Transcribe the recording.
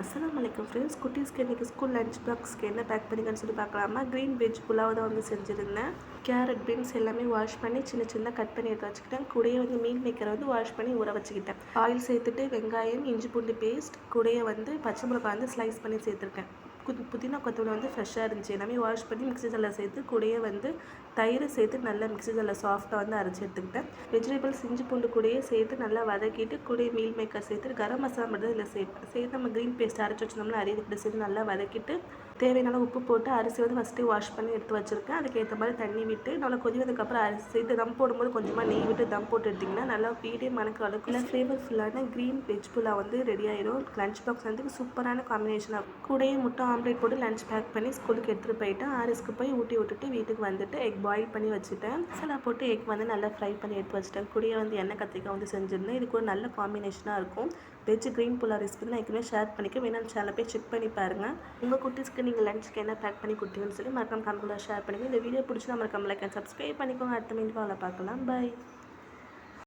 அஸ்ஸலாமு அலைக்கும் ஃப்ரெண்ட்ஸ். குட்டீஸ்க்கு இன்றைக்கி ஸ்கூல் லஞ்ச் பாக்ஸ்க்கு என்ன பேக் பண்ணிக்கன்னு சொல்லி பார்க்கலாமா. க்ரீன் வெஜ் புலாவ் தான் வந்து செஞ்சுருந்தேன். கேரட் பீன்ஸ் எல்லாமே வாஷ் பண்ணி சின்ன சின்னதாக கட் பண்ணி எடுத்து வச்சுக்கிட்டேன். கூடயே வந்து மீல் மேக்கரை வந்து வாஷ் பண்ணி ஊற வச்சுக்கிட்டேன். ஆயில் சேர்த்துட்டு வெங்காயம், இஞ்சி பூண்டு பேஸ்ட், கூடயே வந்து பச்சை மிளகாய் வந்து ஸ்லைஸ் பண்ணி சேர்த்துருக்கேன். புதினா கொத்தமல்லி வந்து ஃப்ரெஷ்ஷாக இருந்துச்சு. எல்லாமே வாஷ் பண்ணி மிக்ஸி ஜாரில் சேர்த்து கூடயே வந்து தயிர் சேர்த்து நல்லா மிக்ஸி ஜாரில் சாஃப்டாக வந்து அரைச்சி எடுத்துக்கிட்டேன். வெஜிடபிள்ஸ் இஞ்சி பூண்டு கூடயே சேர்த்து நல்லா வதக்கிட்டு கூடயே மீல் மேக்கர் சேர்த்து கரம் மசாலா மட்டும் இதில் சேர்த்து நம்ம க்ரீன் பேஸ்ட் அரைச்சி வச்சோம்னா அரிசி கூட சேர்த்து நல்லா வதக்கிட்டு தேவையான உப்பு போட்டு அரிசி வந்து ஃபஸ்ட்டு வாஷ் பண்ணி எடுத்து வச்சுருக்கேன். அதுக்கேற்ற மாதிரி தண்ணி விட்டு நல்லா கொதி வந்ததுக்கப்புறம் அரிசி சேர்த்து தம் போடும்போது கொஞ்சமாக நெய் விட்டு தம் போட்டு எடுத்திங்கன்னா நல்லா வீடியோ மணக்க அளவுக்கு ஃப்ளேவர்ஃபுல்லான க்ரீன் வெஜ் புலாவ் வந்து ரெடி ஆயிடும். லஞ்ச் பாக்ஸ் வந்து சூப்பரான காம்பினேஷனாக கூடயே முட்டை ஆம்லேட் போட்டு லஞ்ச் பேக் பண்ணி ஸ்கூலுக்கு எடுத்துகிட்டு போயிட்டேன். ஆரிஸ்க்கு போய் ஊட்டி விட்டுட்டு வீட்டுக்கு வந்துட்டு எக் பாயில் பண்ணி வச்சுட்டேன். மசாலா போட்டு எக் வந்து நல்லா ஃப்ரை பண்ணி எடுத்து வச்சுட்டேன். கூடயே வந்து எண்ணெய் கத்திரிக்காய் வந்து செஞ்சுருந்தேன். இது கூட நல்ல காம்பினேஷனாக இருக்கும். வெஜ் க்ரீன் புலாவ் ரெசிபி நான் ஏற்கனவே ஷேர் பண்ணிக்க வேணாலும் சேனலை போய் செக் பண்ணி பாருங்கள். உங்கள் குட்டீஸ்க்கு நீங்கள் லஞ்சுக்கு என்ன பேக் பண்ணி கொடுத்தீங்கன்னு சொல்லி மறக்காம கமெண்ட்ல ஷேர் பண்ணிங்க. இந்த வீடியோ பிடிச்சி மறக்காம லைக் அண்ட் சப்ஸ்கிரைப் பண்ணிக்கோங்க. அடுத்த மீண்டும் பார்க்கலாம். பாய்.